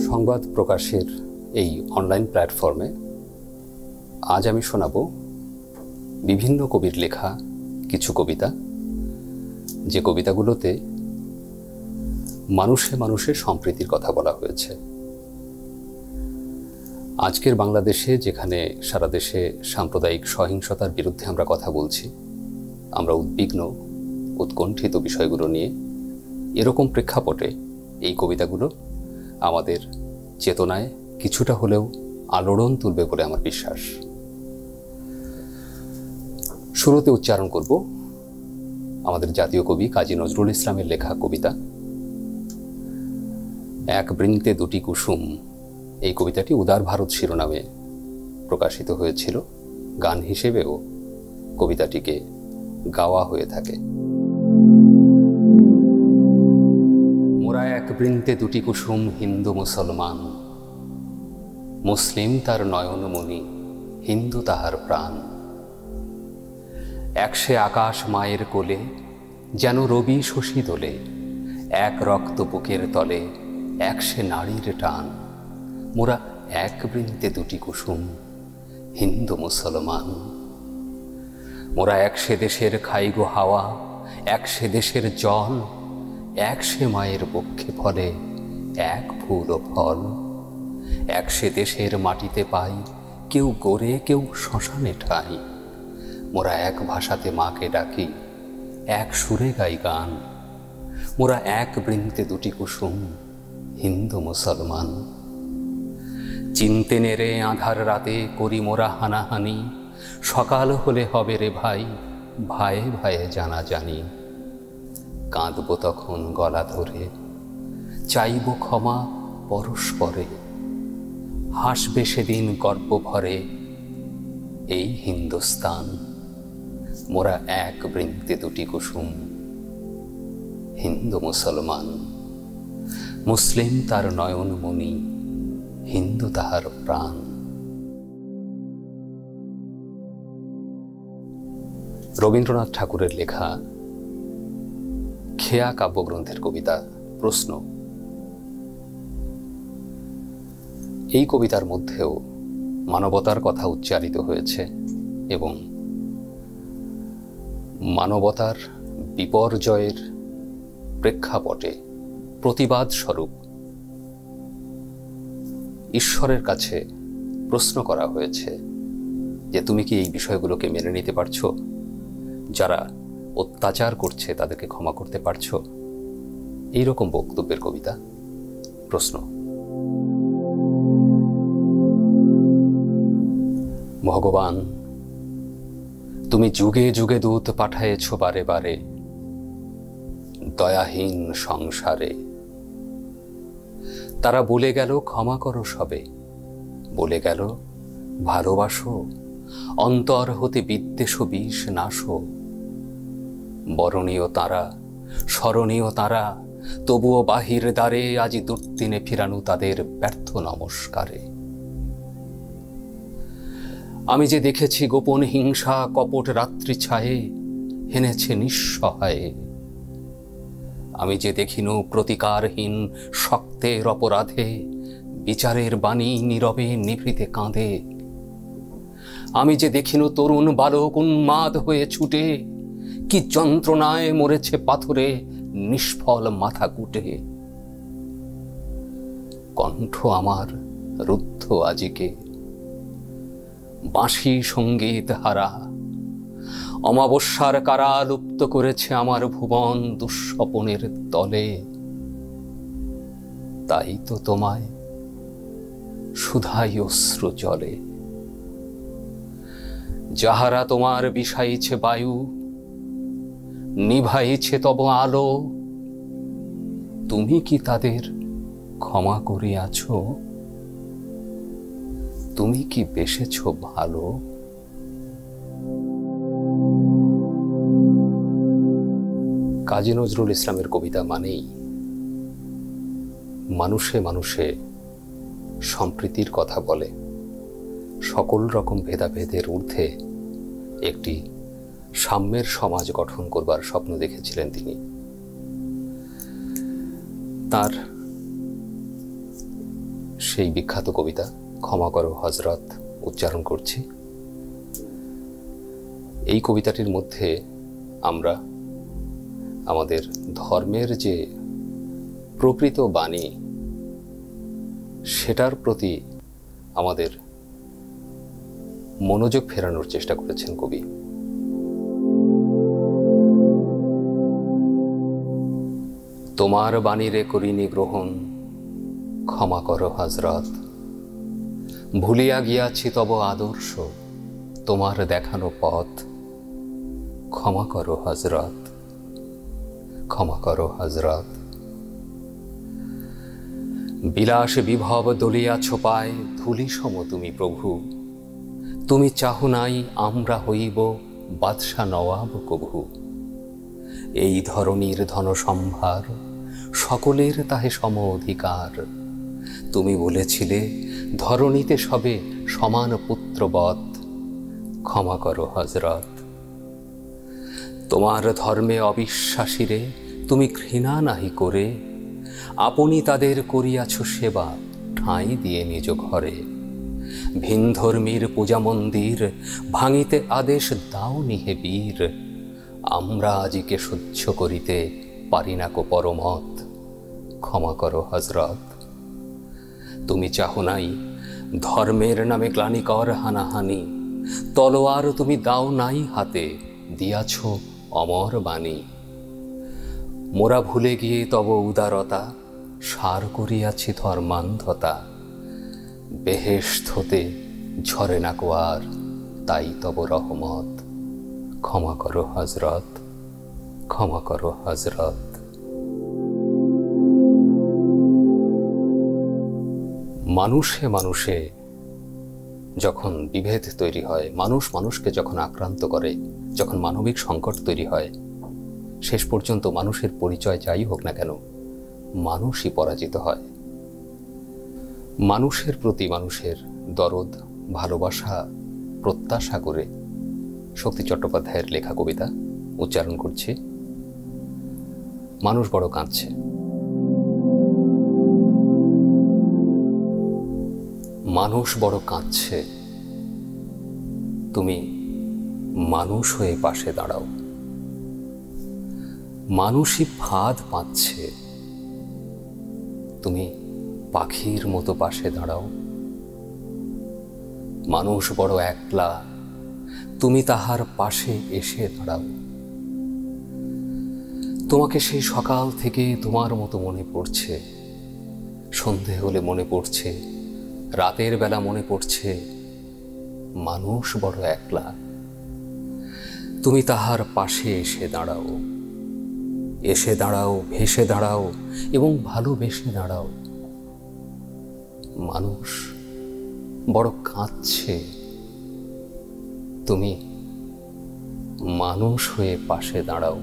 সংবাদ প্রকাশের এই অনলাইন প্ল্যাটফর্মে আজ আমি শোনাব বিভিন্ন কবির লেখা কিছু কবিতা, যে কবিতাগুলোতে মানুষে মানুষে সম্প্রীতির কথা বলা হয়েছে। আজকের বাংলাদেশে, যেখানে সারা দেশে সাম্প্রদায়িক সহিংসতার বিরুদ্ধে আমরা কথা বলছি, আমরা উদ্বিগ্ন, উৎকণ্ঠিত বিষয়গুলো নিয়ে, এরকম প্রেক্ষাপটে এই কবিতাগুলো আমাদের চেতনায় কিছুটা হলেও আলোড়ন তুলবে বলে আমার বিশ্বাস। শুরুতে উচ্চারণ করব আমাদের জাতীয় কবি কাজী নজরুল ইসলামের লেখা কবিতা এক বৃন্তে দুটি কুসুম। এই কবিতাটি উদার ভারত শিরোনামে প্রকাশিত হয়েছিল। গান হিসেবেও কবিতাটিকে গাওয়া হয়ে থাকে। মোরা এক বৃন্তে দুটি কুসুম, হিন্দু মুসলমান, মুসলিম তার নয়নমণি, হিন্দু তাহার প্রাণ। একসে আকাশ মায়ের কোলে, যেন রবি শশী দোলে, এক রক্ত বুকের তলে একসে নারীর টান। মোরা এক বৃন্তে দুটি কুসুম, হিন্দু মুসলমান। মোরা একসে দেশের খাইগো হাওয়া, একসে দেশের জল, একসে মায়ের বক্ষে ফলে এক ফুল ও ফল। একসে দেশের মাটিতে পাই, কেউ গড়ে কেউ শ্মশানে ঠাই। মোরা এক ভাষাতে মাকে ডাকি, এক সুরে গাই গান। মোরা এক বৃন্তে দুটি কুসুম, হিন্দু মুসলমান। চিনতে নেড়ে আঁধার রাতে করি মোরা হানাহানি, সকাল হলে হবে রে ভাই, ভায়ে ভায়ে জানা জানি। কাঁদব তখন গলা ধরে, চাইব ক্ষমা পরস্পরে, হাসবে সেদিন গর্ব ভরে এই হিন্দুস্তান। মোরা এক বৃন্তে দুটি কুসুম, হিন্দু মুসলমান। মুসলিম তার নয়নমণি, হিন্দু তাহার প্রাণ। রবীন্দ্রনাথ ঠাকুরের লেখা খেয়া কাব্যগ্রন্থের কবিতা প্রশ্ন। এই কবিতার মধ্যেও মানবতার কথা উচ্চারিত হয়েছে এবং মানবতার বিপর্যয়ের প্রেক্ষাপটে প্রতিবাদ স্বরূপ ঈশ্বরের কাছে প্রশ্ন করা হয়েছে যে তুমি কি এই বিষয়গুলোকে মেনে নিতে পারছো? যারা অত্যাচার করছে তাদেরকে ক্ষমা করতে পারছো? এইরকম বক্তব্যের কবিতা প্রশ্ন। ভগবান, তুমি যুগে যুগে দূত পাঠায়েছ বারে বারে দয়াহীন সংসারে। তারা বলে গেল ক্ষমা করো সবে, বলে গেল ভালোবাসো, অন্তর হতে বিদ্বেষ বিষ নাশো। বরণীয় তারা, স্মরণীয় তারা, তবুও বাহির দ্বারে আজি দুর্দিনে ফিরানো তাদের ব্যর্থ নমস্কারে। আমি যে দেখেছি গোপন হিংসা কপট রাত্রি ছায়ে হেনেছে নিঃসহায়ে। আমি যে দেখিনু প্রতিকারহীন শক্তের অপরাধে বিচারের বাণী নীরবে নিভৃতে কাঁদে। আমি যে দেখিনু তরুণ বালক উন্মাদ হয়ে ছুটে, কি যন্ত্রণায় মরেছে পাথরে নিষ্ফল মাথা কুটে। কণ্ঠ আমার রুদ্ধ আজিকে, বাঁশি সঙ্গীত হারা। অমাবস্যার কারা লুপ্ত করেছে আমার ভুবন দুঃস্বপনের তলে। তাই তো তোমায় সুধাই অশ্রু জলে। যাহারা তোমার বিষাইছে বায়ু, নিভাইছে তব আলো, তুমি কি তাদের ক্ষমা করিয়াছ? তুমি কি বেসেছ ভালো? কাজী নজরুল ইসলামের কবিতা মানেই মানুষে মানুষে সম্প্রীতির কথা বলে। সকল রকম ভেদাভেদের ঊর্ধ্বে একটি সাম্যের সমাজ গঠন করবার স্বপ্ন দেখেছিলেন তিনি। তার সেই বিখ্যাত কবিতা ক্ষমা করো হযরত উচ্চারণ করছি। এই কবিতাটির মধ্যে আমরা আমাদের ধর্মের যে প্রকৃত বাণী সেটার প্রতি আমাদের মনোযোগ ফেরানোর চেষ্টা করেছেন কবি। তোমার বাণীরে করিনি গ্রহণ, ক্ষমা করো হযরত। ভুলিয়া গিয়াছি তব আদর্শ, তোমার দেখানো পথ। ক্ষমা করো হযরত, ক্ষমা করো হযরত। বিলাস বিভব দলিয়াছ পায়, ধুলি সম তুমি প্রভু। তুমি চাহ নাই আমরা হইব বাদশা নওয়াব কভু। এই ধরনীর ধন সম্ভার, সকলের তাহে সম অধিকার। তুমি বলেছিলে ধরণীতে সবে সমান পুত্রবৎ। ক্ষমা করো হযরত। তোমার ধর্মে অবিশ্বাসীরে তুমি ঘৃণা নাহি করে, আপনি তাদের করিয়াছ সেবা ঠাঁই দিয়ে নিজ ঘরে। ভিন ধর্মীর পূজা মন্দির ভাঙিতে আদেশ দাও নিহে বীর। আমরা আজিকে সহ্য করিতে পারি না কো পরমত। ক্ষমা করো হযরত। তুমি চাহ নাই ধর্মের নামে গ্লানিকর হানাহানি। তলোয়ার তুমি দাও নাই হাতে, দিয়াছ অমর বাণী। মোরা ভুলে গিয়ে তব উদারতা, সার করিয়াছি ধর্মান্ধতা। বেহেশত হতে ঝরে না কো আর, তাই তব রহমত। ক্ষমা করো হযরত, ক্ষমা করো হযরত। মানুষে মানুষে যখন বিভেদ তৈরি হয়, মানুষ মানুষকে যখন আক্রান্ত করে, যখন মানবিক সংকট তৈরি হয়, শেষ পর্যন্ত মানুষের পরিচয় যাই হোক না কেন, মানুষই পরাজিত হয়। মানুষের প্রতি মানুষের দরদ, ভালোবাসা, প্রত্যাশা করে শক্তি চট্টোপাধ্যায়ের লেখা কবিতা উচ্চারণ করছি। মানুষ বড় কাঁদছে। মানুষ বড় কাঁদছে, তুমি মানুষ হয়ে পাশে দাঁড়াও। মানুষই ফাঁদ পাচ্ছে, তুমি পাখির মতো পাশে দাঁড়াও। মানুষ বড় একলা, তুমি তাহার পাশে এসে দাঁড়াও। তোমাকে সেই সকাল থেকে তোমার মতো মনে পড়ছে, সন্ধে হলে মনে পড়ছে, রাতের বেলা মনে পড়ছে। মানুষ বড় একলা, তুমি তাহার পাশে এসে দাঁড়াও। এসে দাঁড়াও, ভেসে দাঁড়াও এবং ভালোবেসে দাঁড়াও। মানুষ বড় কাঁদছে, তুমি মানুষ হয়ে পাশে দাঁড়াও।